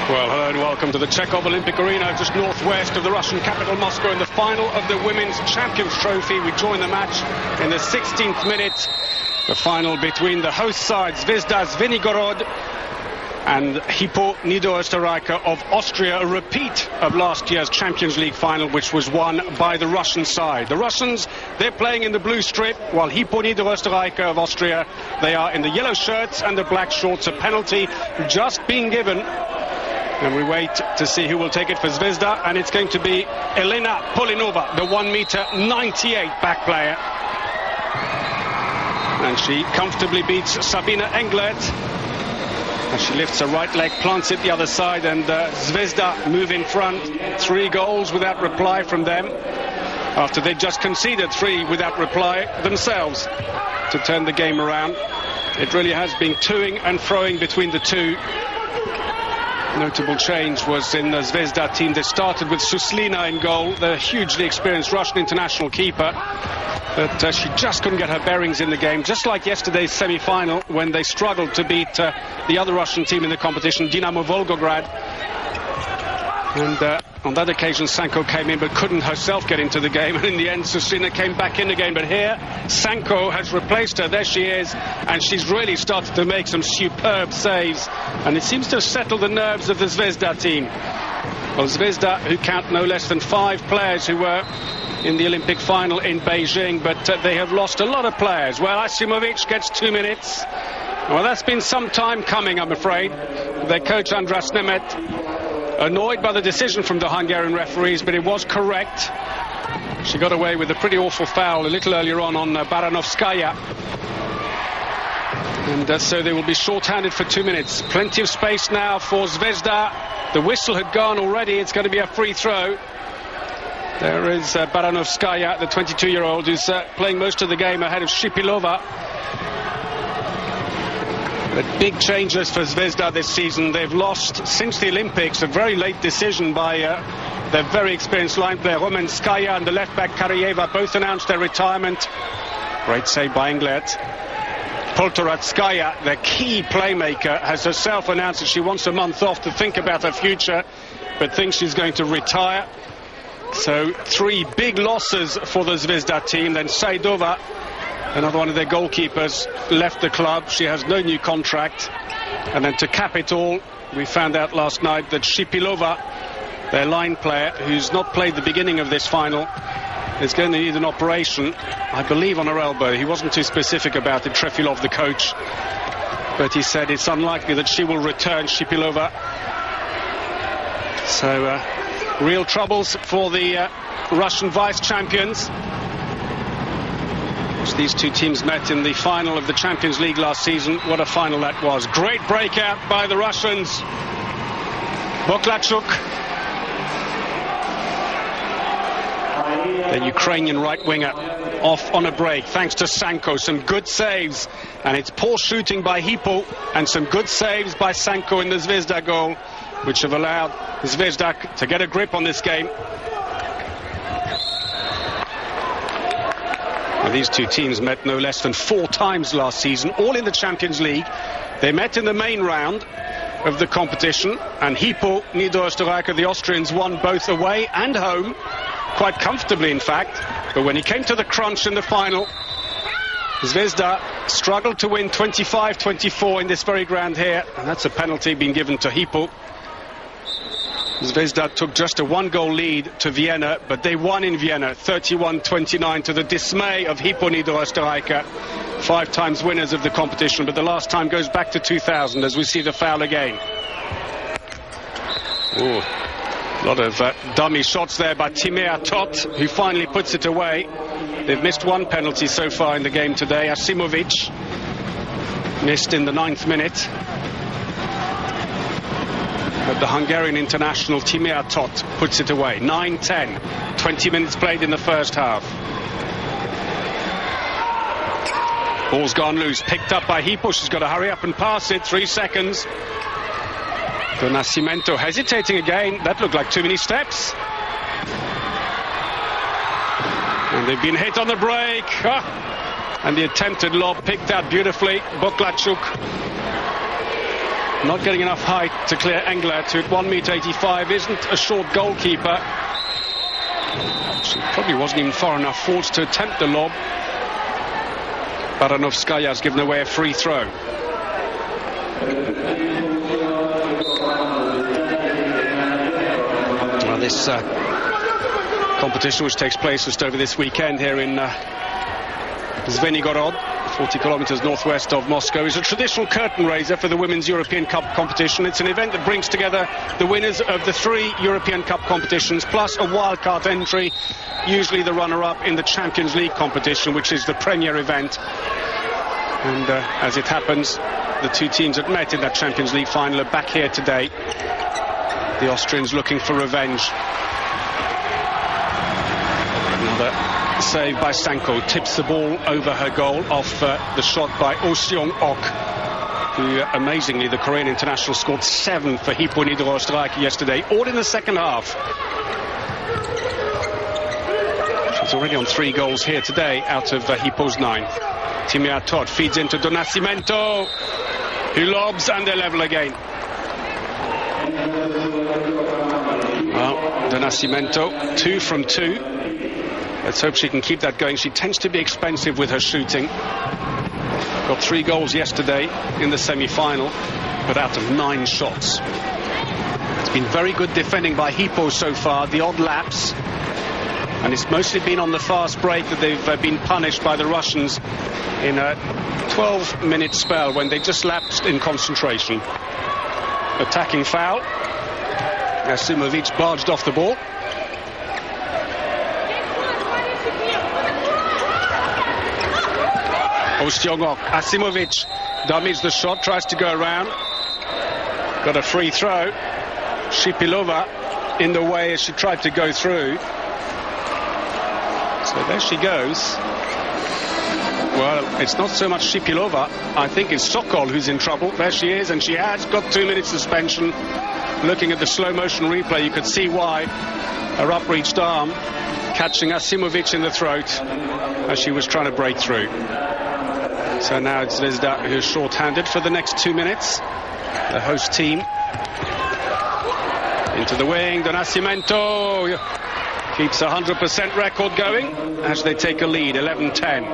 Well, hello and welcome to the Chekhov Olympic Arena, just northwest of the Russian capital Moscow, in the final of the Women's Champions Trophy. We join the match in the 16th minute. The final between the host side, Zvezda Zvenigorod, and Hypo Niederos of Austria, a repeat of last year's Champions League final, which was won by the Russian side. The Russians, they're playing in the blue strip, while Hypo Niederos of Austria, they are in the yellow shirts and the black shorts. A penalty just being given. And we wait to see who will take it for Zvezda, and it's going to be Elena Polinova, the 1-meter-98 back player. And she comfortably beats Sabina Englert. And she lifts her right leg, plants it the other side, and Zvezda move in front. 3 goals without reply from them, after they just conceded 3 without reply themselves to turn the game around. It really has been toing and froing between the two. Notable change was in the Zvezda team. They started with Suslina in goal, the hugely experienced Russian international keeper. But she just couldn't get her bearings in the game, just like yesterday's semi-final when they struggled to beat the other Russian team in the competition, Dinamo Volgograd. And on that occasion, Sanko came in but couldn't herself get into the game. And in the end, Suslina came back in again. But here, Sanko has replaced her. There she is. And she's really started to make some superb saves. And it seems to have settled the nerves of the Zvezda team. Well, Zvezda, who count no less than 5 players who were in the Olympic final in Beijing. But they have lost a lot of players. Well, Asimovic gets 2 minutes. Well, that's been some time coming, I'm afraid. Their coach, Andras Nemet, annoyed by the decision from the Hungarian referees, but it was correct. She got away with a pretty awful foul a little earlier on Baranovskaya. And so they will be short-handed for 2 minutes. Plenty of space now for Zvezda. The whistle had gone already. It's going to be a free throw. There is Baranovskaya, the 22-year-old, who's playing most of the game ahead of Shipilova. But big changes for Zvezda this season. They've lost, since the Olympics, a very late decision by their very experienced line player Romanskaya and the left-back Karyeva. Both announced their retirement. Great save by Englert. Poltoratskaya, their key playmaker, has herself announced that she wants a month off to think about her future, but thinks she's going to retire. So 3 big losses for the Zvezda team. Then Saidova, another one of their goalkeepers, left the club. She has no new contract. And then to cap it all, we found out last night that Shipilova, their line player, who's not played the beginning of this final, is going to need an operation, I believe, on her elbow. He wasn't too specific about it, Trefilov, the coach. But he said it's unlikely that she will return, Shipilova. So, real troubles for the Russian vice-champions. These two teams met in the final of the Champions League last season. What a final that was. Great breakout by the Russians. Boklachuk, the Ukrainian right winger, off on a break thanks to Sanko. Some good saves, and it's poor shooting by Hypo and some good saves by Sanko in the Zvezda goal, which have allowed Zvezda to get a grip on this game. These two teams met no less than 4 times last season, all in the Champions League. They met in the main round of the competition, and Hypo Niederos, the Austrians, won both away and home, quite comfortably in fact. But when he came to the crunch in the final, Zvezda struggled to win 25-24 in this very ground here, and that's a penalty being given to Hypo. Zvezda took just a 1-goal lead to Vienna, but they won in Vienna 31-29 to the dismay of Hypo Niederos, 5 times winners of the competition, but the last time goes back to 2000 as we see the foul again. Ooh, a lot of dummy shots there by Timea Tot, who finally puts it away. They've missed 1 penalty so far in the game today. Asimovic missed in the 9th minute. But the Hungarian international Timea Tot puts it away. 9-10. 20 minutes played in the first half. Ball's gone loose. Picked up by Hypo. She's got to hurry up and pass it. 3 seconds. Do Nascimento hesitating again. That looked like too many steps. And they've been hit on the break. And the attempted lob picked out beautifully. Boklachuk Not getting enough height to clear Engler, to 1.85 m, isn't a short goalkeeper. She probably wasn't even far enough forward to attempt the lob. Baranovskaya's given away a free throw. Well, this competition, which takes place just over this weekend here in Zvenigorod, 40 kilometers northwest of Moscow, is a traditional curtain raiser for the Women's European Cup competition. It's an event that brings together the winners of the 3 European Cup competitions, plus a wildcard entry, usually the runner-up in the Champions League competition, which is the premier event. And as it happens, the 2 teams that met in that Champions League final are back here today. The Austrians looking for revenge. Another save by Sanko, tips the ball over her goal off the shot by Oh Seong-ok, who amazingly, the Korean international, scored 7 for Hypo Niederos yesterday, all in the second half. She's already on 3 goals here today out of Hypo's 9. Timea Todd feeds into Do Nascimento, who lobs, and they're level again. Well, Do Nascimento, 2 from 2. Let's hope she can keep that going. She tends to be expensive with her shooting. Got 3 goals yesterday in the semi-final, but out of 9 shots. It's been very good defending by Hypo so far, the odd lapse. And it's mostly been on the fast break that they've been punished by the Russians in a 12-minute spell when they just lapsed in concentration. Attacking foul. Asimovic barged off the ball. Ostyogok, Asimovic dummies the shot, tries to go around. Got a free throw. Shipilova in the way as she tried to go through. So there she goes. Well, it's not so much Shipilova. I think it's Sokol who's in trouble. There she is, and she has got 2 minutes suspension. Looking at the slow motion replay, you could see why. Her upreached arm catching Asimovic in the throat as she was trying to break through. So now it's Zvezda who's short-handed for the next 2 minutes. The host team. Into the wing, Do Nascimento keeps a 100% record going as they take a lead, 11-10.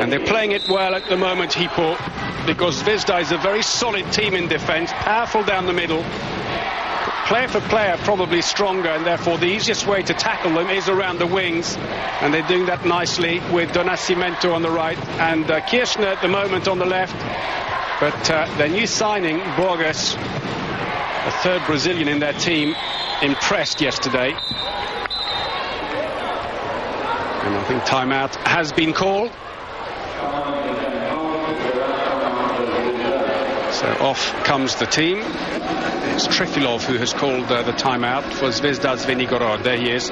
And they're playing it well at the moment, Hypo, because Zvezda is a very solid team in defense, powerful down the middle. Player for player, probably stronger, and therefore the easiest way to tackle them is around the wings. And they're doing that nicely with Do Nascimento on the right and Kirchner at the moment on the left. But their new signing, Borges, a 3rd Brazilian in their team, impressed yesterday. And I think timeout has been called. So off comes the team. It's Trefilov who has called the timeout for Zvezda Zvenigorod. There he is.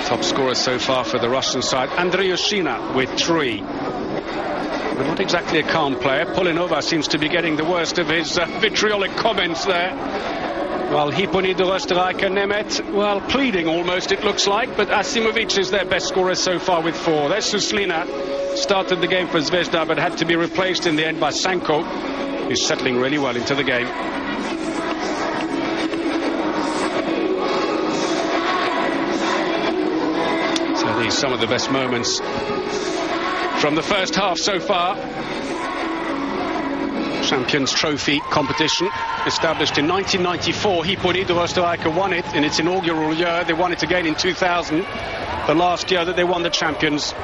Top scorer so far for the Russian side. Andrei Yoshina with 3. But not exactly a calm player. Polinova seems to be getting the worst of his vitriolic comments there. While Hypo Niederos striker Nemeth, well, pleading almost it looks like, but Asimovic is their best scorer so far with 4. There's Suslina, started the game for Zvezda but had to be replaced in the end by Sanko, who's settling really well into the game. So these are some of the best moments from the first half so far. Champions Trophy competition, established in 1994. Hypo Niederos won it in its inaugural year. They won it again in 2000, the last year that they won the Champions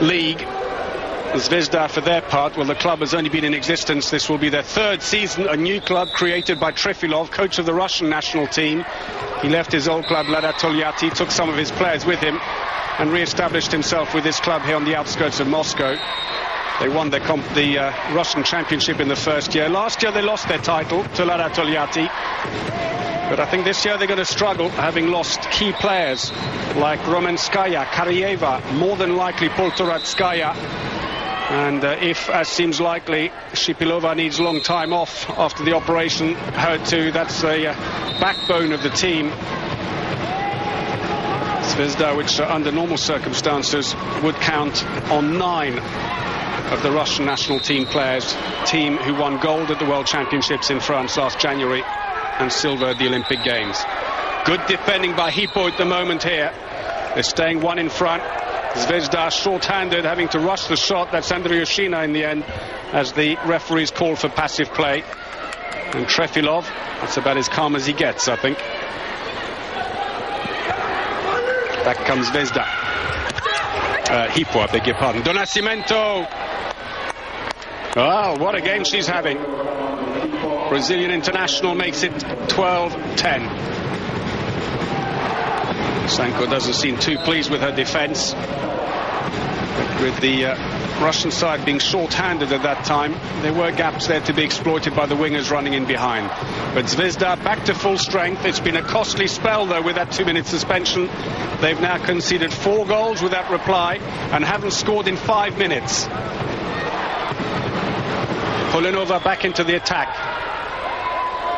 League. Zvezda, for their part, well, the club has only been in existence. This will be their 3rd season, a new club created by Trefilov, coach of the Russian national team. He left his old club, Lada Tolyatti, took some of his players with him and re-established himself with this club here on the outskirts of Moscow. They won the Russian championship in the first year. Last year they lost their title to Lada Tolyatti. But I think this year they're going to struggle, having lost key players like Romanskaya, Karyeva, more than likely Poltoratskaya. And if, as seems likely, Shipilova needs a long time off after the operation, her too, that's the backbone of the team. Zvezda, which under normal circumstances would count on 9 of the Russian national team players, team who won gold at the World Championships in France last January and silver at the Olympic Games. Good defending by Hypo at the moment here. They're staying one in front. Zvezda short-handed, having to rush the shot. That's Andriushina in the end, as the referees call for passive play. And Trefilov, that's about as calm as he gets, I think. Back comes Zvezda. Hypo, I beg your pardon. Do Nascimento. Oh, what a game she's having. Brazilian international makes it 12-10. Sanko doesn't seem too pleased with her defense. But with the Russian side being short-handed at that time, there were gaps there to be exploited by the wingers running in behind. But Zvezda back to full strength. It's been a costly spell, though, with that 2-minute suspension. They've now conceded 4 goals without reply and haven't scored in 5 minutes. Polenova back into the attack.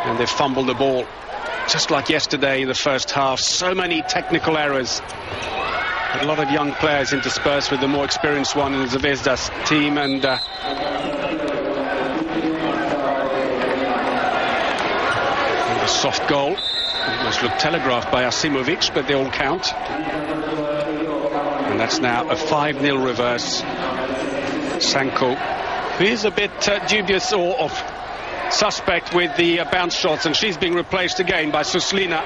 And they've fumbled the ball. Just like yesterday in the first half, so many technical errors. A lot of young players interspersed with the more experienced one in the Zvezda's team, and a soft goal. It must look telegraphed by Asimovic, but they all count. And that's now a 5-0 reverse. Sanko, who is a bit dubious or suspect with the bounce shots, and she's being replaced again by Suslina.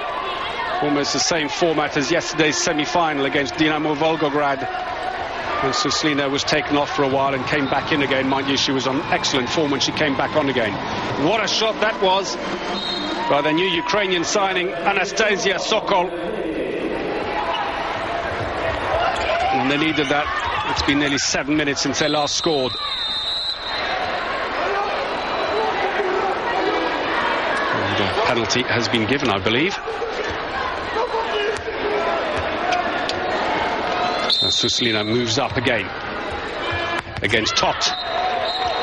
Almost the same format as yesterday's semi-final against Dinamo Volgograd. And Suslina was taken off for a while and came back in again. Mind you, she was on excellent form when she came back on again. What a shot that was by the new Ukrainian signing, Anastasia Sokol. And they needed that. It's been nearly 7 minutes since they last scored. And a penalty has been given, I believe. Suslina moves up again against Tot,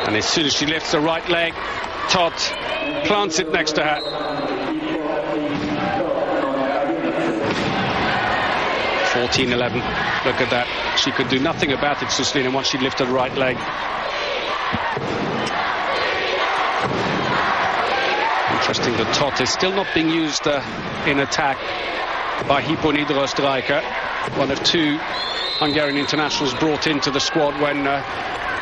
and as soon as she lifts the right leg, Tot plants it next to her. (14-11). Look at that. She could do nothing about it, Suslina, once she lifted the right leg. Interesting that Tot is still not being used in attack by Hypo Niederos striker, one of 2 Hungarian internationals brought into the squad when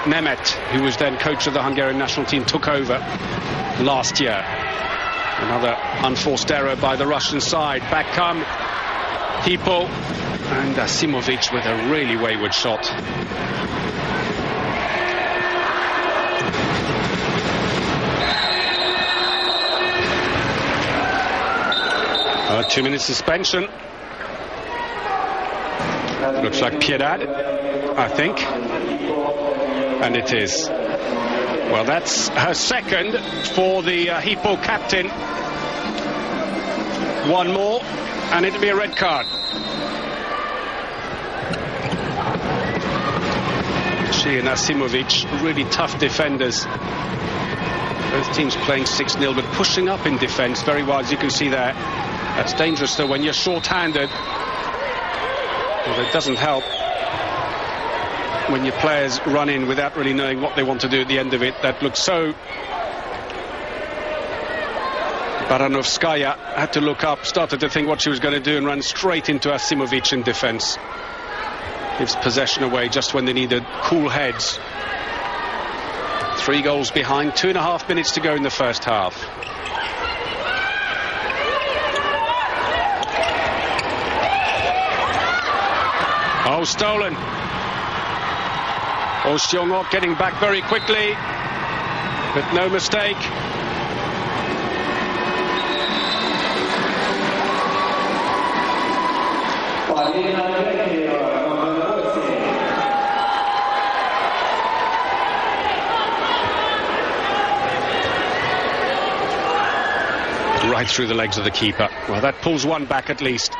Mehmet, who was then coach of the Hungarian national team, took over last year. Another unforced error by the Russian side. Back come Hypo, and Asimovic with a really wayward shot. A 2-minute suspension. Looks like Piedad, I think. And it is. Well, that's her second for the Hypo captain. One more, and it'll be a red card. She and Asimovic, really tough defenders. Both teams playing 6-0, but pushing up in defence very well, as you can see there. That's dangerous, though, when you're short-handed. Well, it doesn't help when your players run in without really knowing what they want to do at the end of it. That looks so... Baranovskaya had to look up, started to think what she was going to do, and ran straight into Asimovic in defence. Gives possession away just when they needed cool heads. 3 goals behind, 2.5 minutes to go in the first half. Oh, stolen. Ostiongok getting back very quickly, but no mistake. Right through the legs of the keeper. Well, that pulls one back at least.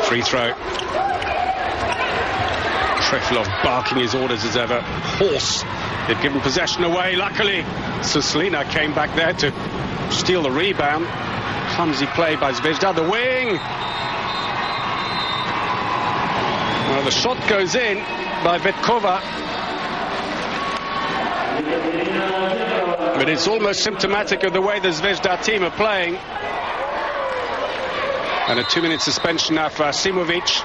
Free throw. Trefilov barking his orders as ever. Horse. They've given possession away. Luckily, Suslina came back there to steal the rebound. clumsy play by Zvezda. The wing. Well, the shot goes in by Vetkova. But it's almost symptomatic of the way the Zvezda team are playing. And a 2-minute suspension now for Asimovic.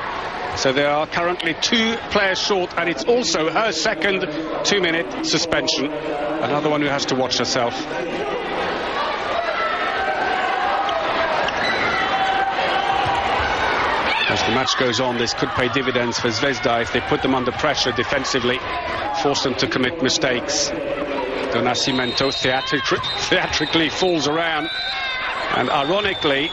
So they are currently 2 players short, and it's also her second 2-minute suspension. Another one who has to watch herself. As the match goes on, this could pay dividends for Zvezda if they put them under pressure defensively, force them to commit mistakes. Do Nascimento theatrically falls around, and ironically,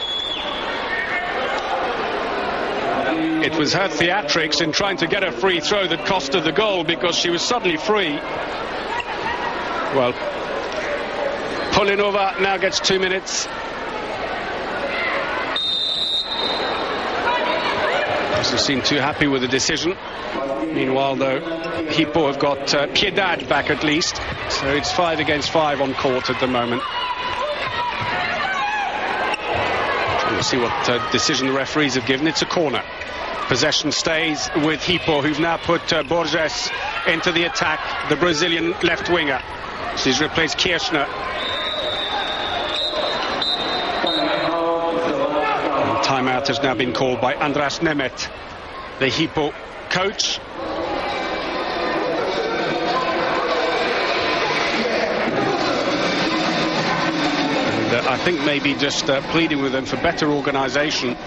it was her theatrics in trying to get a free throw that cost her the goal, because she was suddenly free. Well, Polinova now gets 2 minutes. Doesn't seem too happy with the decision. Meanwhile, though, Hypo have got Piedad back at least, so it's 5 against 5 on court at the moment. We'll see what decision the referees have given. It's a corner. Possession stays with Hypo, who've now put Borges into the attack, the Brazilian left winger. She's replaced Kirchner. And timeout has now been called by Andras Nemeth, the Hypo coach. And I think maybe just pleading with them for better organisation.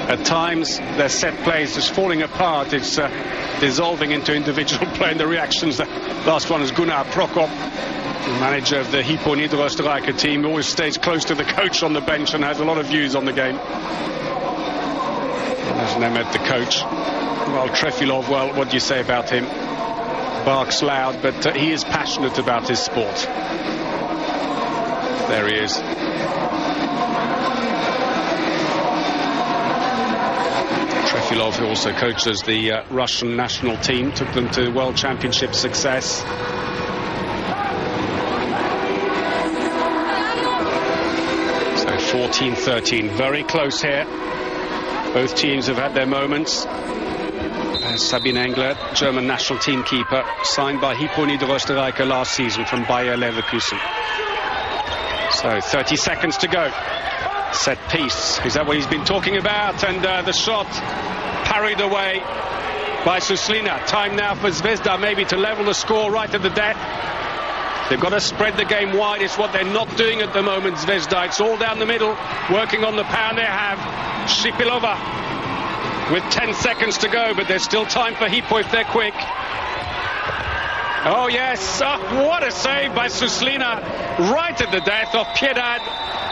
At times, their set plays is falling apart. It's dissolving into individual play, and the reactions. The last one is Gunnar Prokop, the manager of the Hypo Niederos team, always stays close to the coach on the bench and has a lot of views on the game. There's Nemeth, the coach. Well, Trefilov, well, what do you say about him? Barks loud, but he is passionate about his sport. There he is. Trefilov, who also coaches the Russian national team, took them to World Championship success. So 14-13, very close here. Both teams have had their moments. Sabine Engler, German national team keeper, signed by Hypo Niederos last season from Bayer Leverkusen. So 30 seconds to go. Set piece, is that what he's been talking about? And the shot parried away by Suslina. Time now for Zvezda maybe to level the score right at the death. They've got to spread the game wide. It's what they're not doing at the moment, Zvezda. It's all down the middle, working on the power they have. Shipilova with 10 seconds to go, but there's still time for Hypo if they're quick. Oh yes, what a save by Suslina, right at the death of Piedad,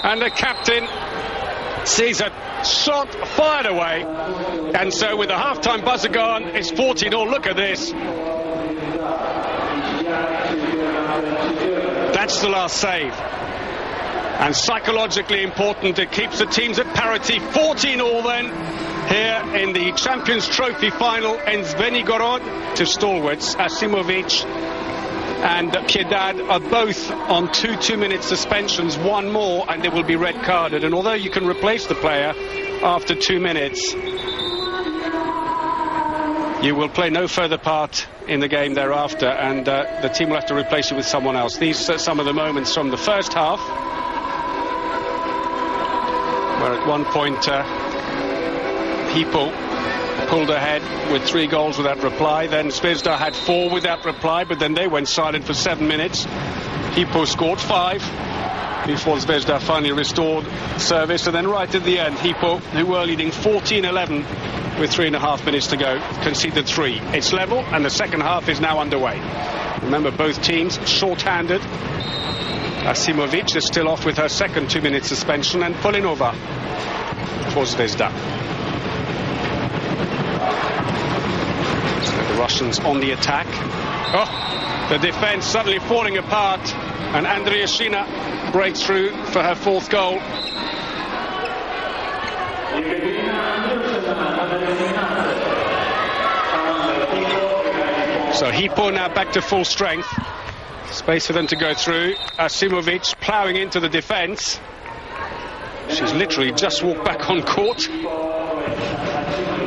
and the captain sees a shot fired away. And so with the half-time buzzer gone, it's 14-all. Look at this. That's the last save. And psychologically important, it keeps the teams at parity. 14-all then, here in the Champions Trophy final in Zvenigorod. To stalwarts, Asimovic and Piedad are both on 2-minute suspensions. One more and they will be red carded. And although you can replace the player after 2 minutes, you will play no further part in the game thereafter, and the team will have to replace you with someone else. These are some of the moments from the first half, where at one point Hypo pulled ahead with 3 goals without reply. Then Zvezda had 4 without reply, but then they went silent for 7 minutes. Hypo scored 5 before Zvezda finally restored service, and then right at the end, Hypo, who were leading 14-11 with 3.5 minutes to go, conceded 3. It's level, and the second half is now underway. Remember, both teams short-handed. Asimovic is still off with her second 2-minute suspension, and Polinova for Zvezda. So the Russians on the attack. Oh, the defense suddenly falling apart, and Andriashina breaks through for her 4th goal. So Hypo now back to full strength. Space for them to go through. Asimovic ploughing into the defense. She's literally just walked back on court,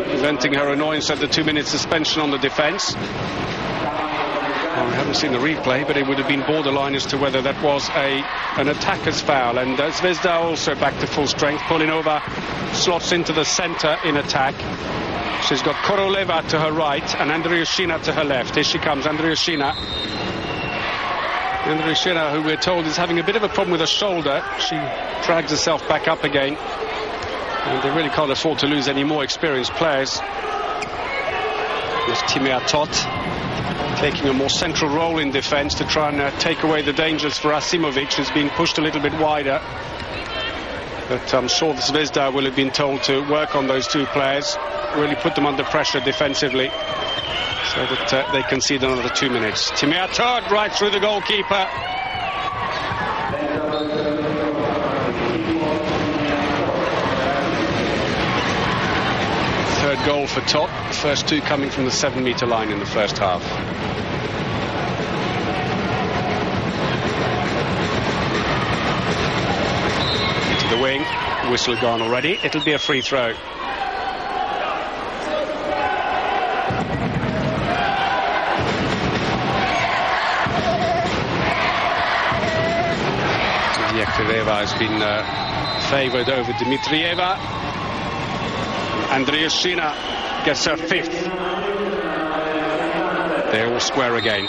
preventing her annoyance at the 2-minute suspension on the defence. Well, we haven't seen the replay, but it would have been borderline as to whether that was an attacker's foul. And Zvezda also back to full strength. Polinova slots into the centre in attack. She's got Koroleva to her right and Andriushina to her left. Here she comes, Andriushina. Andriushina, who we're told is having a bit of a problem with her shoulder. She drags herself back up again. And they really can't afford to lose any more experienced players. There's Timea Tot taking a more central role in defence to try and take away the dangers for Asimovic, who's been pushed a little bit wider. But I'm sure the Zvezda will have been told to work on those two players, really put them under pressure defensively, so that they concede another 2 minutes. Timea Tot right through the goalkeeper. Third goal for Tot, the first two coming from the 7-metre line in the first half. Into the wing, whistle gone already. It'll be a free throw. Yakovleva has been favoured over Dmitrieva. Andriushina gets her 5th. They're all square again.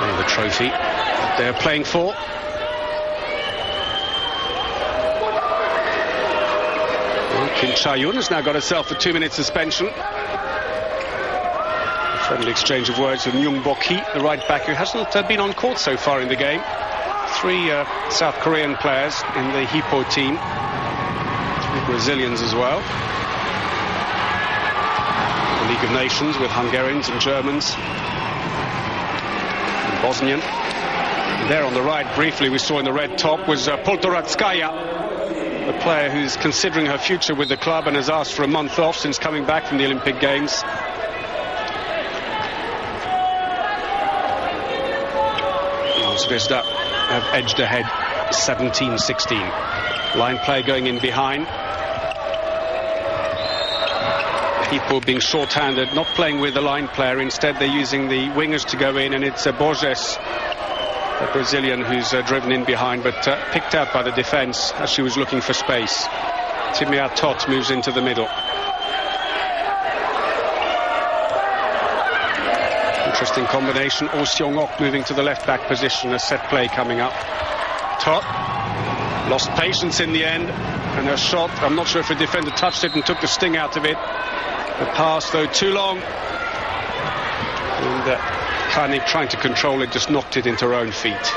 And the trophy they're playing for. Kim Cha-yun has now got herself a 2-minute suspension. Friendly exchange of words with Myung Bok-hee, the right back, who hasn't been on court so far in the game. 3 South Korean players in the Hypo team. 3 Brazilians as well. The League of Nations with Hungarians and Germans. And Bosnian. And there on the right, briefly, we saw in the red top, was Poltoratskaya, a player who's considering her future with the club and has asked for a month off since coming back from the Olympic Games. Zvezda have edged ahead 17-16. Line play going in behind. Hypo being short-handed, not playing with the line player. Instead, they're using the wingers to go in, and it's Borges, a Brazilian, who's driven in behind, but picked out by the defence as she was looking for space. Timea Tot moves into the middle. Interesting combination. Oh Seong-ok moving to the left-back position. A set play coming up. Tot lost patience in the end, and her shot, I'm not sure if the defender touched it and took the sting out of it. The pass, though, too long. And Kani, trying to control it, just knocked it into her own feet.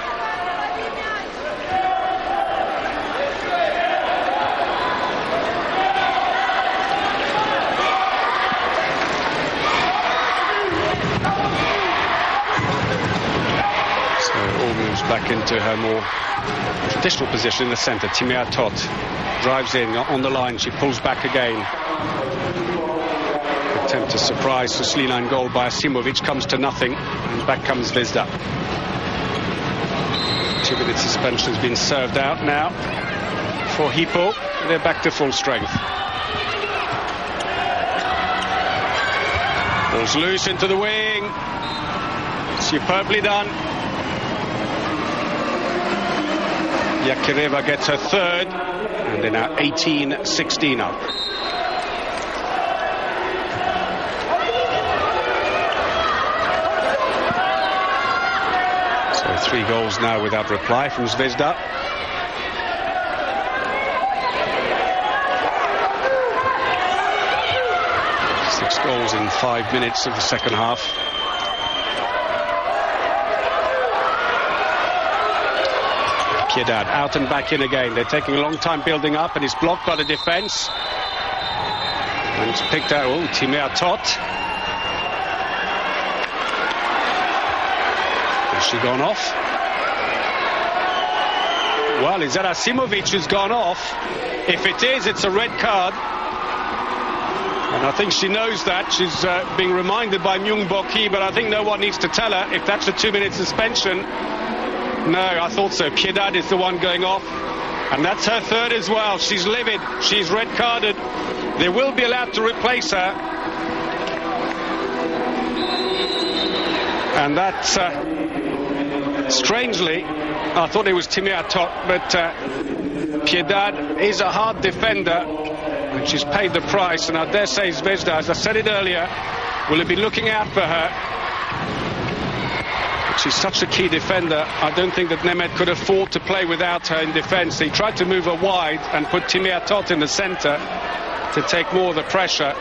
Back into her more traditional position in the centre. Timea Tot drives in on the line. She pulls back again. Attempt to surprise for Sliline goal by Asimovic comes to nothing, and back comes Zvezda. 2-minute suspension has been served out now for Hypo. They're back to full strength. Ball's loose into the wing. Superbly done. Yakireva gets her 3rd, and they're now 18-16 up. So 3 goals now without reply from Zvezda. Six goals in 5 minutes of the second half. Kiedad out and back in again. They're taking a long time building up, and it's blocked by the defence. And it's picked out. Oh, Timea Tot. Has she gone off? Well, is that Asimovic who's gone off? If it is, it's a red card. And I think she knows that. She's being reminded by Myung-bok Hee, but I think no one needs to tell her if that's a 2-minute suspension. No, I thought so. Piedad is the one going off. And that's her third as well. She's livid. She's red carded. They will be allowed to replace her. And that, strangely, I thought it was Timea Tot, but Piedad is a hard defender. And she's paid the price, and I dare say Zvezda, as I said it earlier, will be looking out for her. But she's such a key defender. I don't think that Nemeth could afford to play without her in defence. He tried to move her wide and put Timea Tot in the centre to take more of the pressure.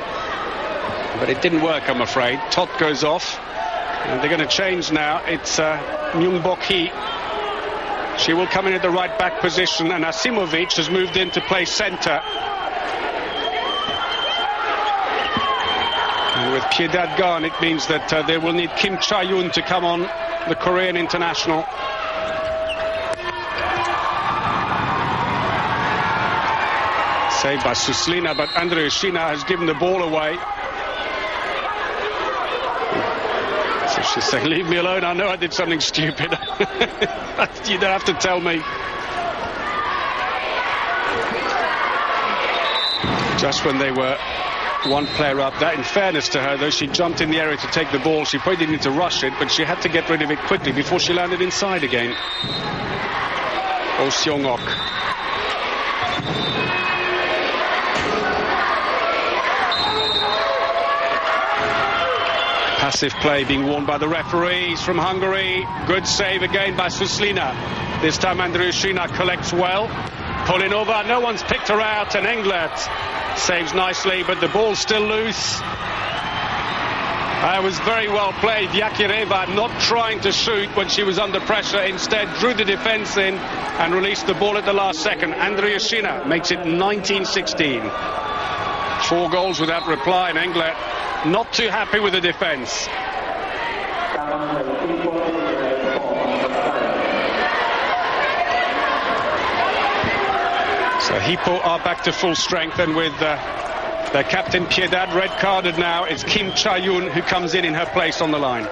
But it didn't work, I'm afraid. Tot goes off, and they're going to change now. It's Myung-bok Hee. She will come in at the right back position, and Asimovic has moved in to play centre. And with Piedad gone, it means that they will need Kim Cha-yoon to come on, the Korean international. Saved by Suslina, but Andriushina has given the ball away. So she's saying, leave me alone, I know I did something stupid. You don't have to tell me. Just when they were one player up. That, in fairness to her, though, she jumped in the area to take the ball. She probably didn't need to rush it, but she had to get rid of it quickly before she landed inside again. Oh Seong-ok. Passive play being warned by the referees from Hungary. Good save again by Suslina. This time Andriushina collects well. Pulling over, no one's picked her out, and Englert saves nicely, but the ball's still loose. It was very well played. Yakireva not trying to shoot when she was under pressure, instead drew the defence in and released the ball at the last second. Andriushina makes it 19-16. 4 goals without reply, and Englert not too happy with the defence. So Hypo are back to full strength, and with their captain Piedad red carded now, it's Kim Cha-yoon who comes in her place on the line.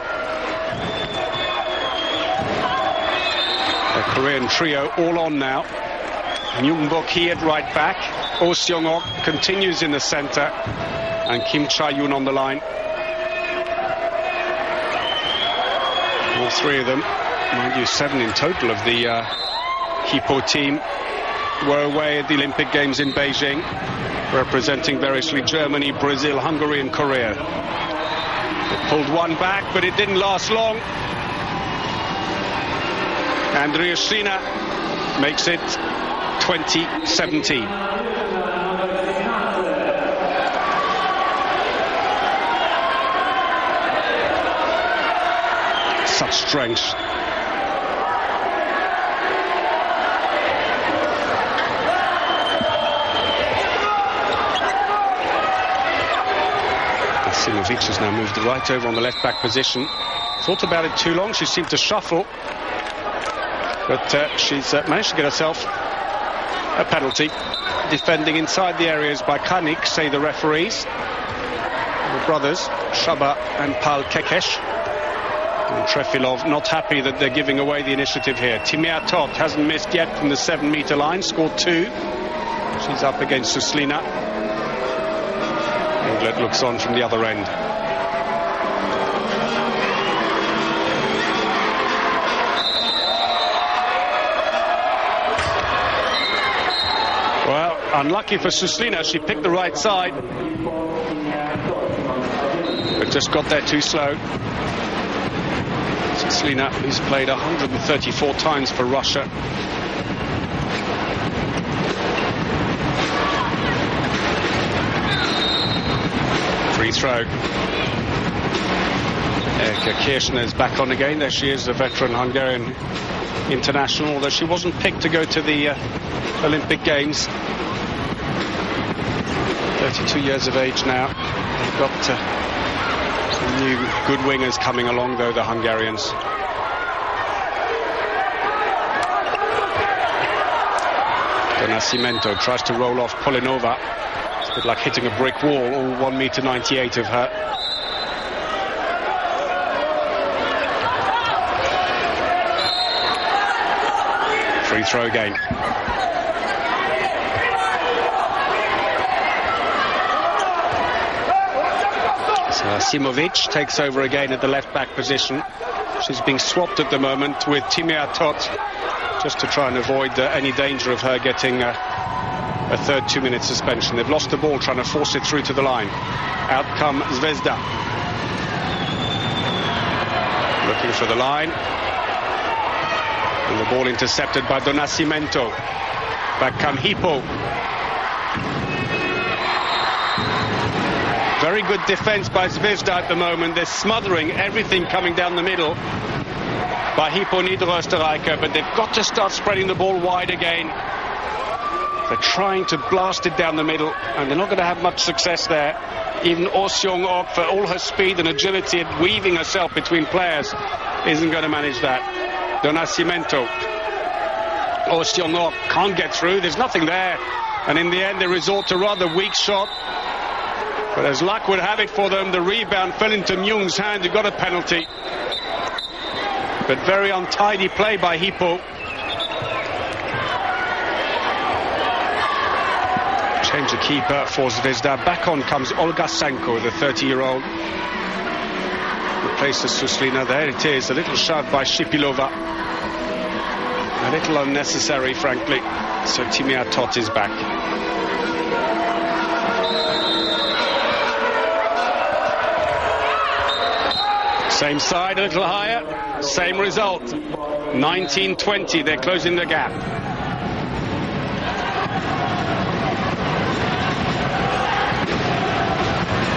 The Korean trio all on now. Myung-bok Hee at right back. Oh Seong-ok continues in the centre, and Kim Cha-yoon on the line. All 3 of them, mind you, 7 in total of the Hypo team, were away at the Olympic Games in Beijing, representing variously Germany, Brazil, Hungary and Korea. They pulled one back, but it didn't last long. Andriushina makes it 20-17. Such strength. Asimovic has now moved right over on the left back position. Thought about it too long. She seemed to shuffle, but she's managed to get herself a penalty. Defending inside the areas by Kanik, say the referees. The brothers, Shaba and Pal Kekesh. And Trefilov not happy that they're giving away the initiative here. Timea Tot hasn't missed yet from the 7-metre line, scored 2. She's up against Suslina. Englert looks on from the other end. Well, unlucky for Suslina, she picked the right side, but just got there too slow. Suslina, who's played 134 times for Russia. Free throw. Erika Kirchner is back on again. There she is, the veteran Hungarian international, although she wasn't picked to go to the Olympic Games. 32 years of age now. They've got some new good wingers coming along, though, the Hungarians. Nascimento tries to roll off Polinova. bit like hitting a brick wall, all 1.98 meters of her. Free throw again. So Simovic takes over again at the left back position. She's being swapped at the moment with Timea Tot, just to try and avoid any danger of her getting a third 2-minute suspension. They've lost the ball, trying to force it through to the line. Out come Zvezda. Looking for the line. And the ball intercepted by Donacimento. Back come Hypo. Very good defense by Zvezda at the moment. They're smothering everything coming down the middle by Hypo Niederos, but they've got to start spreading the ball wide again. They're trying to blast it down the middle, and they're not going to have much success there. Even Oh Seong-ok, for all her speed and agility at weaving herself between players, isn't going to manage that. Donacimento. Oh Seong-ok can't get through. There's nothing there. And in the end, they resort to a rather weak shot. But as luck would have it for them, the rebound fell into Myung's hand, who got a penalty. But very untidy play by Hypo. Change the keeper for Zvezda. Back on comes Olga Sanko, the 30-year-old. Replaces Suslina. There it is. A little shove by Shipilova. A little unnecessary, frankly. So Timea Tot is back. Same side, a little higher. Same result. 19-20. They're closing the gap.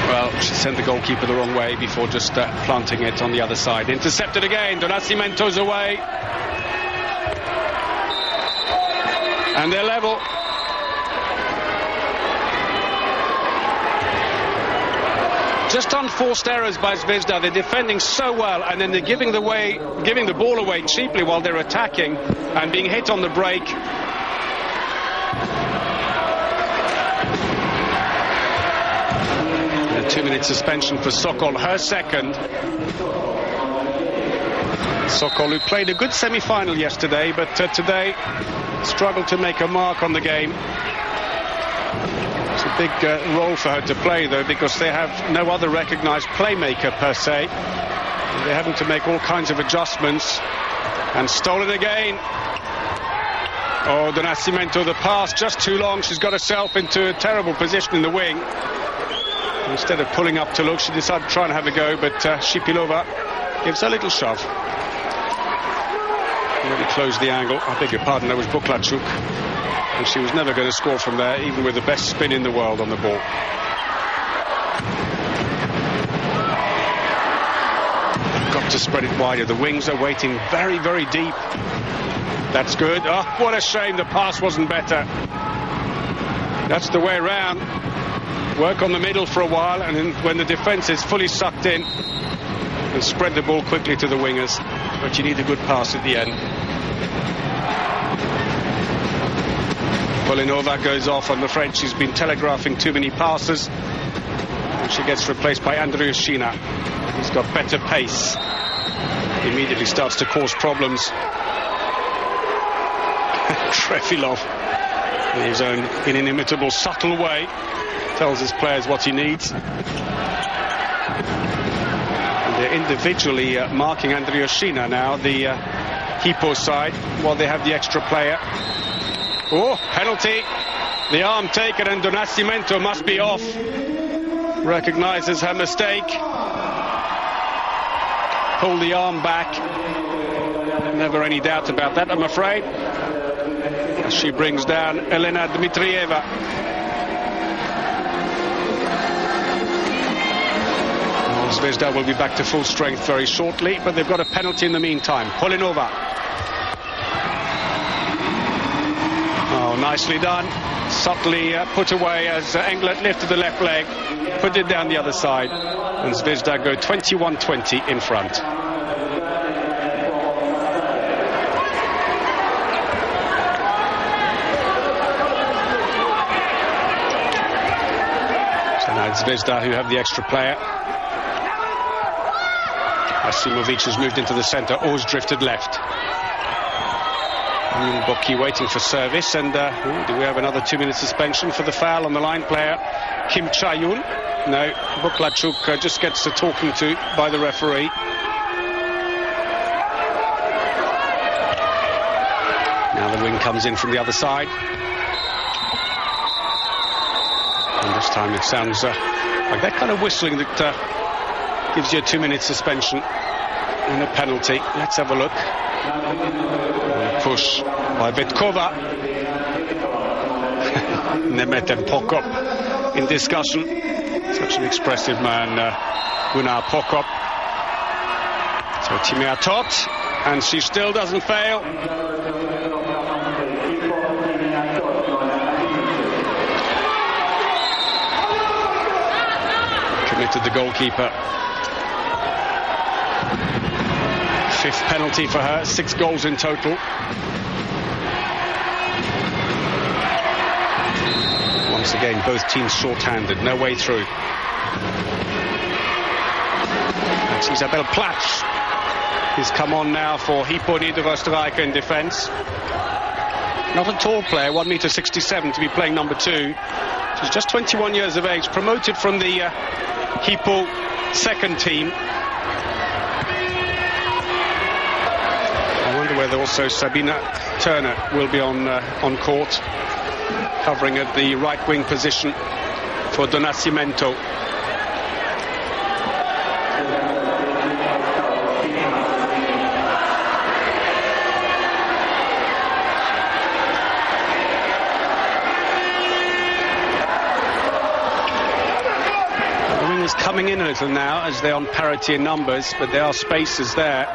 Well, she sent the goalkeeper the wrong way before just planting it on the other side. Intercepted again. Donacimento's away. And they're level. Just unforced errors by Zvezda. They're defending so well, and then they're giving the ball away cheaply while they're attacking and being hit on the break. A 2-minute suspension for Sokol, her second. Sokol, who played a good semi-final yesterday, but today struggled to make a mark on the game. It's a big role for her to play, though, because they have no other recognized playmaker per se. They're having to make all kinds of adjustments. And stolen again. Oh, Donacimento, the pass just too long. She's got herself into a terrible position in the wing. Instead of pulling up to look, she decided to try and have a go, but Shipilova gives her a little shove. Really closed the angle. I beg your pardon, that was Buklachuk. And she was never going to score from there, even with the best spin in the world on the ball. Got to spread it wider. The wings are waiting very, very deep. That's good. Oh, what a shame the pass wasn't better. That's the way around. Work on the middle for a while, and then when the defense is fully sucked in, and spread the ball quickly to the wingers. But you need a good pass at the end. Polinova goes off. I'm afraid she's been telegraphing too many passes, and she gets replaced by Andriushina. He's got better pace. Immediately starts to cause problems. Trefilov, in his own inimitable, subtle way, tells his players what he needs. And they're individually marking Andriushina now, the Hypo side, while they have the extra player. Oh, penalty. The arm taken, and Donacimento must be off. Recognizes her mistake. Pull the arm back. Never any doubt about that, I'm afraid. As she brings down Elena Dmitrieva. Zvezda will be back to full strength very shortly, but they've got a penalty in the meantime. Polinova. Oh, nicely done. Subtly put away as Englert lifted the left leg, put it down the other side, and Zvezda go 21-20 in front. Zvezda, who have the extra player. Asimovic has moved into the centre. Oz drifted left. Boki waiting for service, and do we have another 2-minute suspension for the foul on the line player Kim Cha-yoon? No, Buklachuk just gets a talking to by the referee. Now the wing comes in from the other side, and this time it sounds like that kind of whistling that gives you a 2-minute suspension and a penalty. Let's have a look. Push by Vitkova. Nemet and Pokop in discussion. Such an expressive man, Gunnar Pokop. So Timea Tot, and she still doesn't fail. Committed the goalkeeper. 5th penalty for her, 6 goals in total. Once again, both teams short-handed, no way through. That's Isabel Platsch. He's come on now for Hypo Niederos striker in defence. Not a tall player, 1.67 m to be playing number 2. She's just 21 years of age, promoted from the Hypo second team. I wonder whether also Sabina Turner will be on court, covering at the right wing position for Donacimento. The wing is coming in a little now as they're on parity in numbers, but there are spaces there.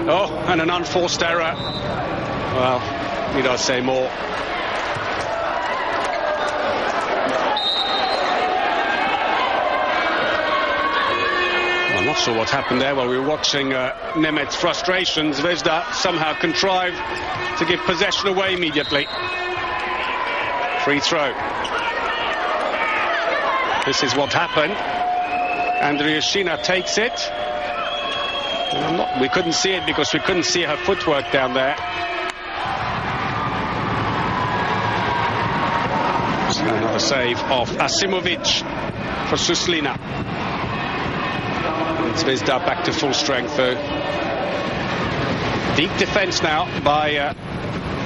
Oh, and an unforced error. Well, need I say more? Well, I'm not sure what happened there. While we were watching Nemet's frustrations, Zvezda somehow contrived to give possession away immediately. Free throw. This is what happened. Andriushina takes it. We couldn't see it because we couldn't see her footwork down there. So another save of Asimovic for Suslina. Zvezda back to full strength though. Deep defence now by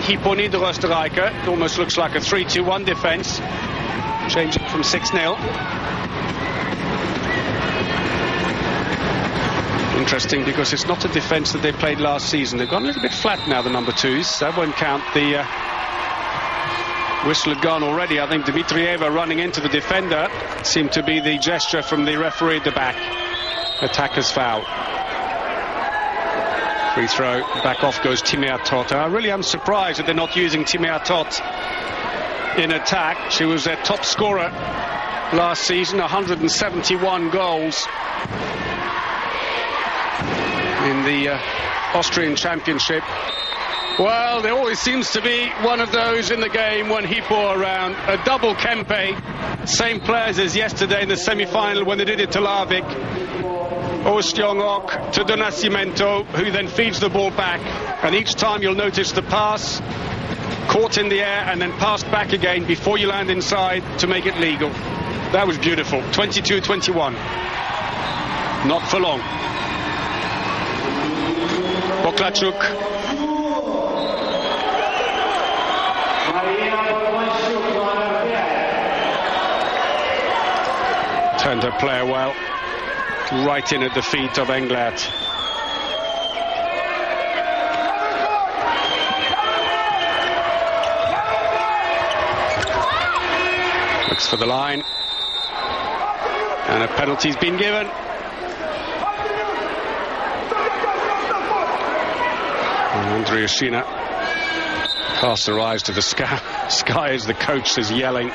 Hypo Niederos striker. It almost looks like a 3-2-1 defence. Changing from 6-0. Interesting because it's not a defence that they played last season. They've gone a little bit flat now, the number 2s. That won't count. The whistle had gone already. I think Dmitrieva running into the defender seemed to be the gesture from the referee at the back. Attacker's foul. Free throw. Back off goes Timea Tot. I really am surprised that they're not using Timea Tot in attack. She was their top scorer last season, 171 goals. In the Austrian Championship. Well, there always seems to be one of those in the game when Hypo are around. A double Kempe, same players as yesterday in the semi-final when they did it to Larvik. Ostyong-ok to Donacimento, who then feeds the ball back. And each time you'll notice the pass caught in the air and then passed back again before you land inside to make it legal. That was beautiful. 22-21. Not for long. Buklachuk. Turned her player well. Right in at the feet of Englert. Looks for the line. And a penalty's been given. Andriushina casts her eyes to the sky as the coach is yelling.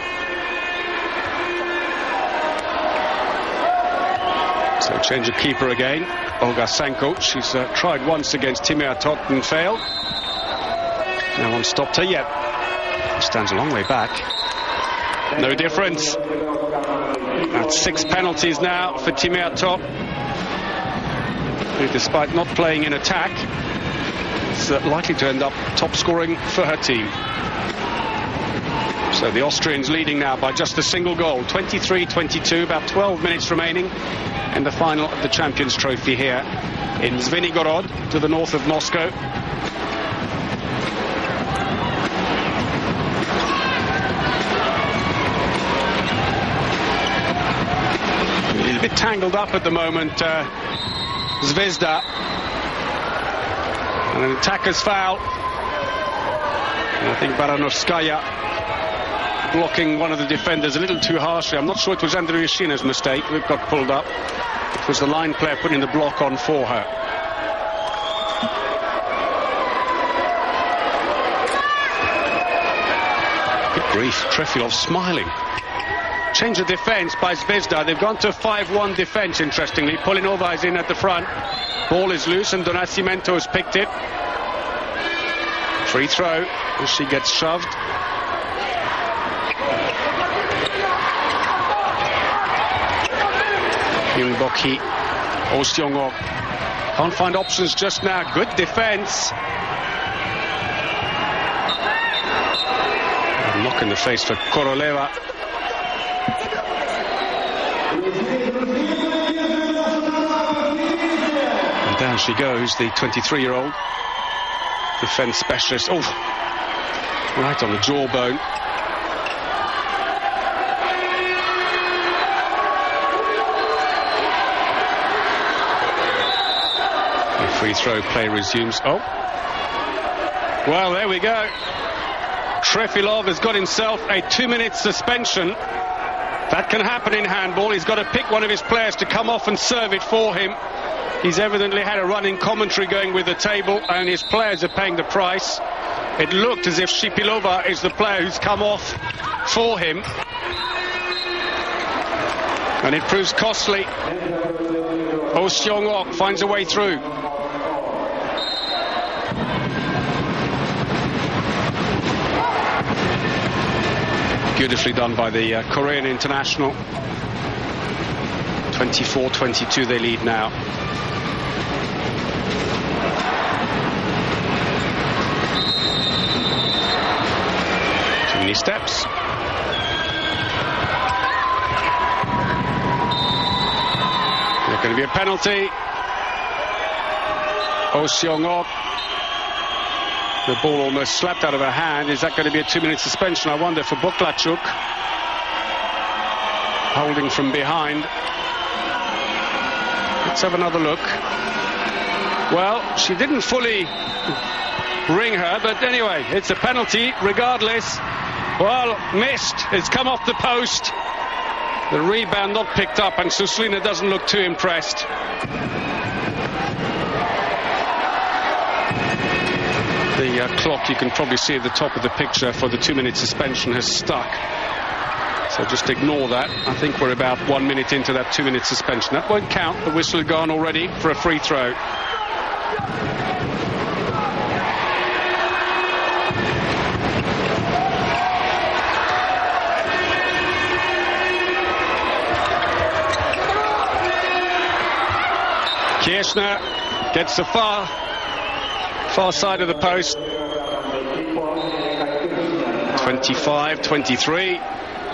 So change of keeper again. Olga Sanko. She's tried once against Timea Tot and failed. No one stopped her yet. Stands a long way back. No difference. That's 6 penalties now for Timea Top, who, despite not playing in attack, is likely to end up top scoring for her team. So the Austrians leading now by just a single goal, 23-22, about 12 minutes remaining in the final of the Champions Trophy here in Zvenigorod, to the north of Moscow. A little bit tangled up at the moment, Zvezda. And an attacker's foul. And I think Baranovskaya blocking one of the defenders a little too harshly. I'm not sure it was Andriushina's mistake that got pulled up. It was the line player putting the block on for her. Good grief, Trefilov smiling. Change of defence by Zvezda. They've gone to 5-1 defence, interestingly. Polinova is in at the front. Ball is loose and Donacimento has picked it. Free throw as she gets shoved. Yungbokhi, Ostyongok can't find options just now. Good defence. Knock in the face for Koroleva. And down she goes, the 23-year-old defence specialist. Oh, right on the jawbone. Free throw play resumes. Oh, well, there we go. Trefilov has got himself a 2-minute suspension. That can happen in handball. He's got to pick one of his players to come off and serve it for him. He's evidently had a running commentary going with the table, and his players are paying the price. It looked as if Shipilova is the player who's come off for him, and it proves costly. Ostyongok finds a way through. Beautifully done by the Korean international. 24-22 they lead now. Too many steps. There's going to be a penalty. Ostyongok. The ball almost slapped out of her hand. Is that going to be a 2-minute suspension? I wonder for Buklachuk. Holding from behind. Let's have another look. Well, she didn't fully ring her, but anyway, it's a penalty regardless. Well, missed. It's come off the post. The rebound not picked up, and Suslina doesn't look too impressed. The clock, you can probably see at the top of the picture, for the 2-minute suspension has stuck. So just ignore that. I think we're about 1 minute into that 2-minute suspension. That won't count. The whistle has gone already for a free throw. Kirchner gets the far side of the post. 25-23.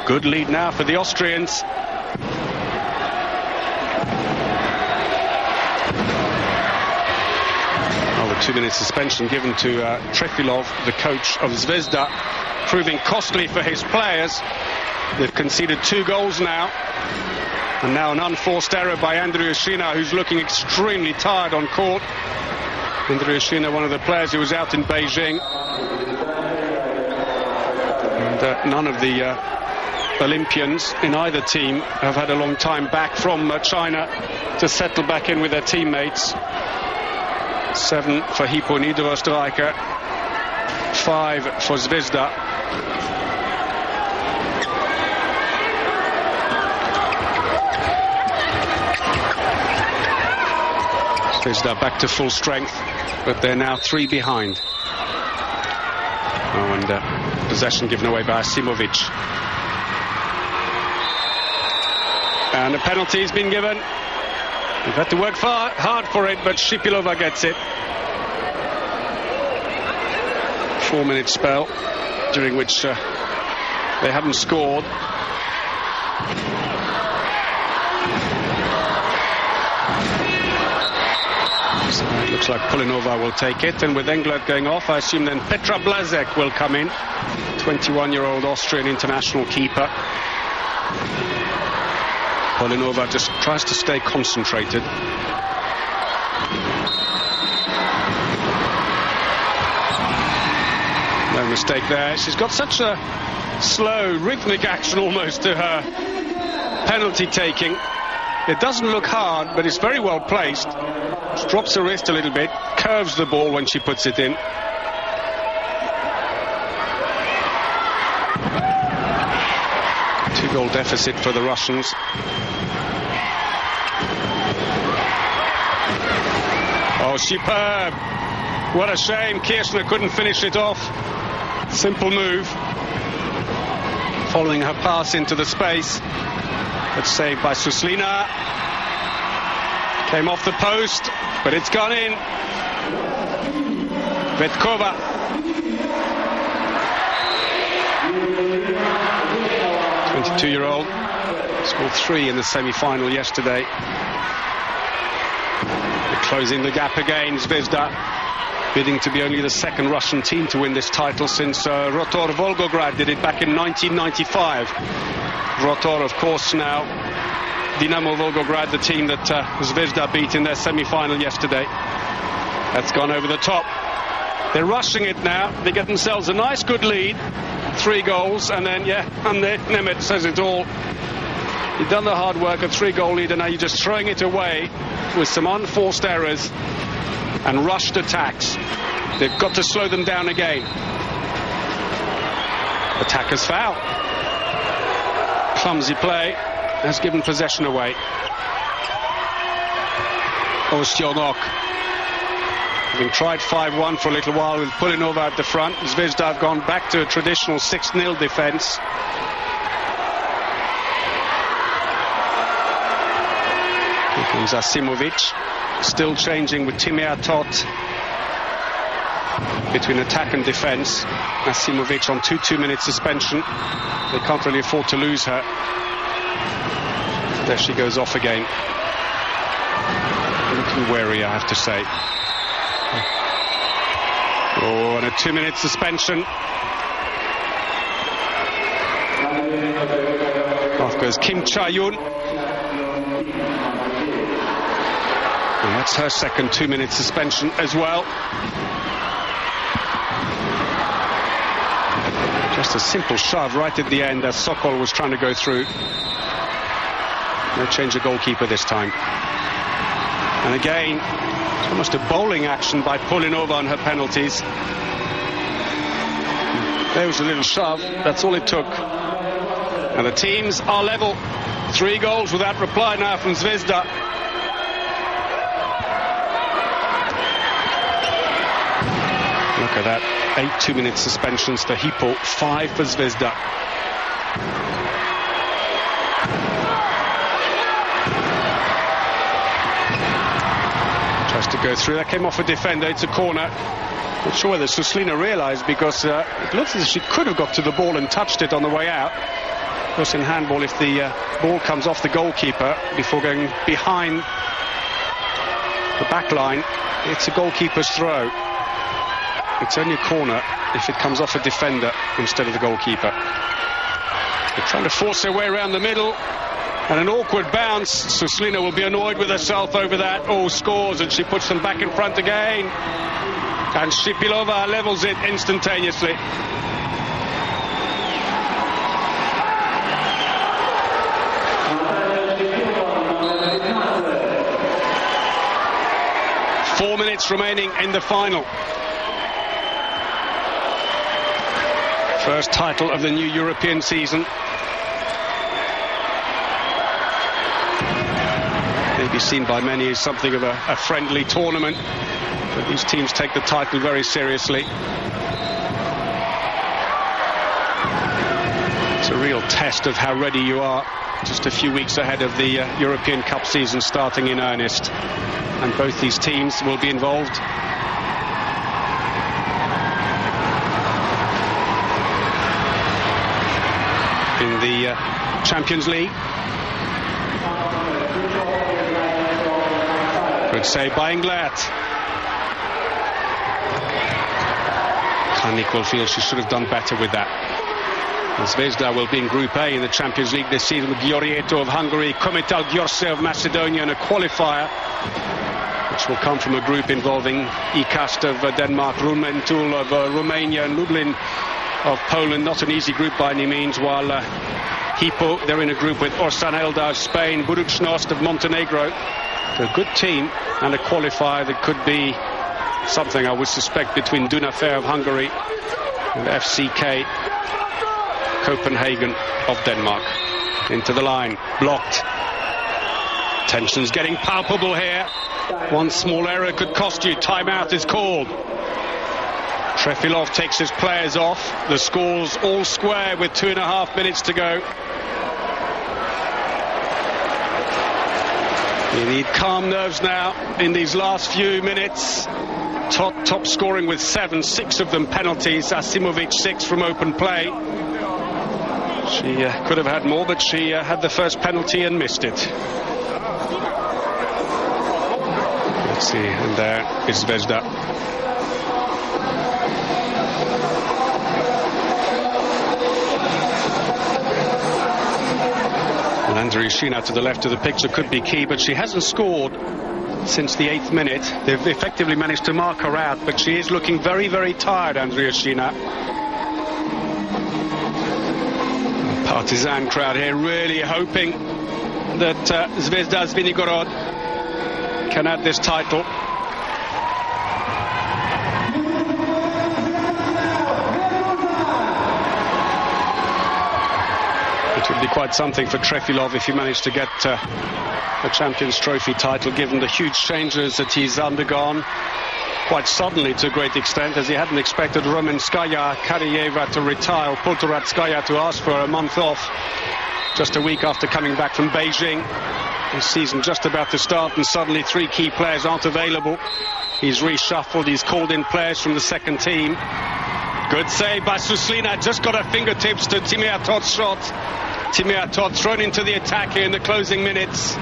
Good lead now for the Austrians. Well, the 2-minute suspension given to Trefilov, the coach of Zvezda, proving costly for his players. They've conceded 2 goals now. And now an unforced error by Andriushina, who's looking extremely tired on court. Andriushina, one of the players who was out in Beijing. And none of the Olympians in either team have had a long time back from China to settle back in with their teammates. 7 for Hypo Niederos striker, 5 for Zvezda. Zvezda back to full strength, but they're now 3 behind. Oh, and possession given away by Asimovic. And a penalty has been given. They've had to work hard for it, but Shipilova gets it. 4-minute spell during which they haven't scored. So it looks like Pulinova will take it, and with Englert going off, I assume then Petra Blazek will come in, 21-year-old Austrian international keeper. Pulinova just tries to stay concentrated. No mistake there. She's got such a slow, rhythmic action almost to her penalty taking. It doesn't look hard, but it's very well placed. She drops her wrist a little bit, curves the ball when she puts it in. Two-goal deficit for the Russians. Oh, superb. What a shame. Kirchner couldn't finish it off. Simple move. Following her pass into the space. But saved by Suslina. Came off the post, but it's gone in. Vetkova. Two-year-old scored 3 in the semi-final yesterday. They're closing the gap again. Zvezda bidding to be only the second Russian team to win this title since Rotor Volgograd did it back in 1995. Rotor, of course, now Dynamo Volgograd, the team that Zvezda beat in their semi-final yesterday. That's gone over the top. They're rushing it now. They get themselves a nice good lead. 3 goals, and then, Nemeth says it all. You've done the hard work, a 3-goal lead, and now you're just throwing it away with some unforced errors and rushed attacks. They've got to slow them down again. Attacker's foul. Clumsy play has given possession away. Ostionok, having tried 5-1 for a little while with Pulinova at the front, Zvezda have gone back to a traditional 6-0 defence. Here comes Asimovic, still changing with Timea Tot between attack and defence. Asimovic on 2-2-minute suspension. They can't really afford to lose her. There she goes off again. Looking wary, I have to say. Oh, and a 2-minute suspension. Off goes Kim Cha-yun. And that's her second 2-minute suspension as well. Just a simple shove right at the end as Sokol was trying to go through. No change of goalkeeper this time. And again, it's almost a bowling action by Pulinova on her penalties. There was a little shove, that's all it took. And the teams are level. 3 goals without reply now from Zvezda. Look at that. 8 2-minute suspensions for Hypo, 5 for Zvezda. Tries to go through. That came off a defender. It's a corner. Not sure whether Suslina realised, because it looks as if she could have got to the ball and touched it on the way out. Of course, in handball, if the ball comes off the goalkeeper before going behind the back line, it's a goalkeeper's throw. It's only a corner if it comes off a defender instead of the goalkeeper. They're trying to force their way around the middle, and an awkward bounce. Suslina will be annoyed with herself over that. Oh, scores, and she puts them back in front again. And Shipilova levels it instantaneously. Four minutes remaining in the final. First title of the new European season. Maybe seen by many as something of a friendly tournament, but these teams take the title very seriously. It's a real test of how ready you are just a few weeks ahead of the European Cup season starting in earnest. And both these teams will be involved. In the Champions League. Good save by England. Kanikol feels she should have done better with that. Zvezda will be in Group A in the Champions League this season with Giorieto of Hungary, Kometal Gyorse of Macedonia, and a qualifier which will come from a group involving Ikast of Denmark, Rumentul of Romania, and Lublin of Poland. Not an easy group by any means, while Hypo, they're in a group with Orsan Elda of Spain, Budućnost of Montenegro. A good team and a qualifier that could be something, I would suspect, between Dunafer of Hungary and FCK Copenhagen of Denmark. Into the line, blocked. Tension's getting palpable here. One small error could cost you. Timeout is called. Trefilov takes his players off. The score's all square with 2.5 minutes to go. You need calm nerves now in these last few minutes. Top scoring with 7, 6 of them penalties. Asimovic 6 from open play. She could have had more, but she had the first penalty and missed it. Let's see, and there is Zvezda. Andriushina to the left of the picture could be key, but she hasn't scored since the 8th minute. They've effectively managed to mark her out, but she is looking very, very tired, Andriushina. Partizan crowd here really hoping that Zvezda Zvenigorod can add this title. It would be quite something for Trefilov if he managed to get a Champions Trophy title, given the huge changes that he's undergone quite suddenly to a great extent, as he hadn't expected Romanskaya, Karyeva to retire, Poltoratskaya to ask for a month off just a week after coming back from Beijing. This season just about to start, and suddenly 3 key players aren't available. He's reshuffled, he's called in players from the second team. Good save by Suslina, just got her fingertips to Timiatot's shot. Timiatot thrown into the attack here in the closing minutes.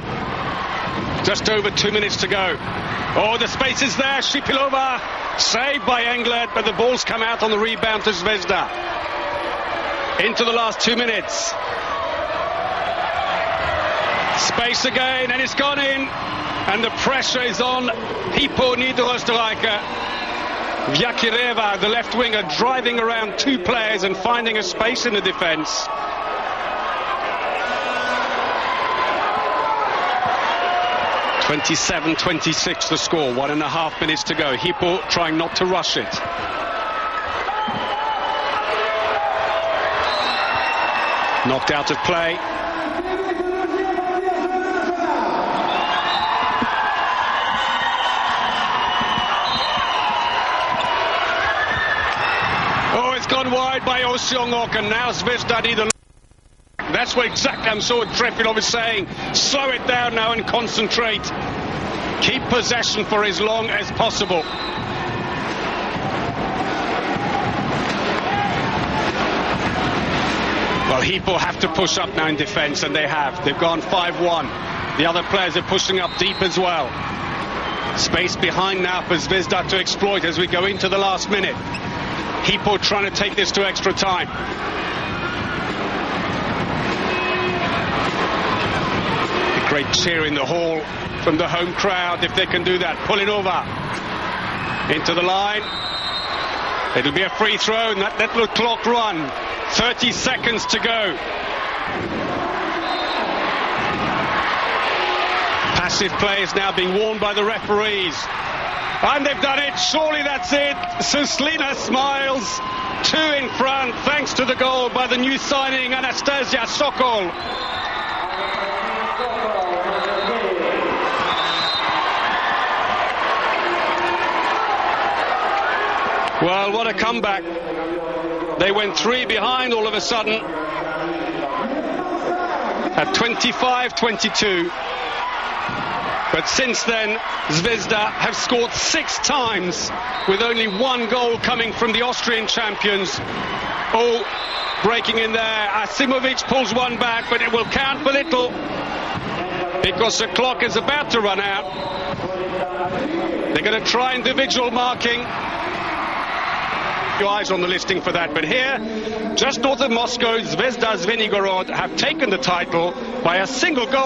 Just over 2 minutes to go. Oh, the space is there. Shipilova saved by England, but the ball's come out on the rebound to Zvezda. Into the last 2 minutes. Space again, and it's gone in. And the pressure is on Hypo Niederos striker Vyakireva, the left winger, driving around 2 players and finding a space in the defence. (27-26) the score, 1.5 minutes to go. Hypo trying not to rush it. Knocked out of play. Oh, it's gone wide by Osyongok, and now Zvezda need a... That's what exactly I'm sure Trefilov is saying. Slow it down now and concentrate. Keep possession for as long as possible. Well, Hypo have to push up now in defence, and they have. They've gone 5-1. The other players are pushing up deep as well. Space behind now for Zvezda to exploit as we go into the last minute. Hypo trying to take this to extra time. Great cheer in the hall from the home crowd if they can do that. Pulling over into the line. It'll be a free throw, and that little clock run. 30 seconds to go. Passive play is now being warned by the referees. And they've done it. Surely that's it. Suslina smiles. 2 in front thanks to the goal by the new signing Anastasia Sokol. Well, what a comeback. They went 3 behind all of a sudden. at 25-22. But since then, Zvezda have scored 6 times, with only 1 goal coming from the Austrian champions. Oh, breaking in there. Asimovic pulls one back, but it will count for little, because the clock is about to run out. They're going to try individual marking. Your eyes on the listing for that. But here, just north of Moscow, Zvezda Zvenigorod have taken the title by a single goal.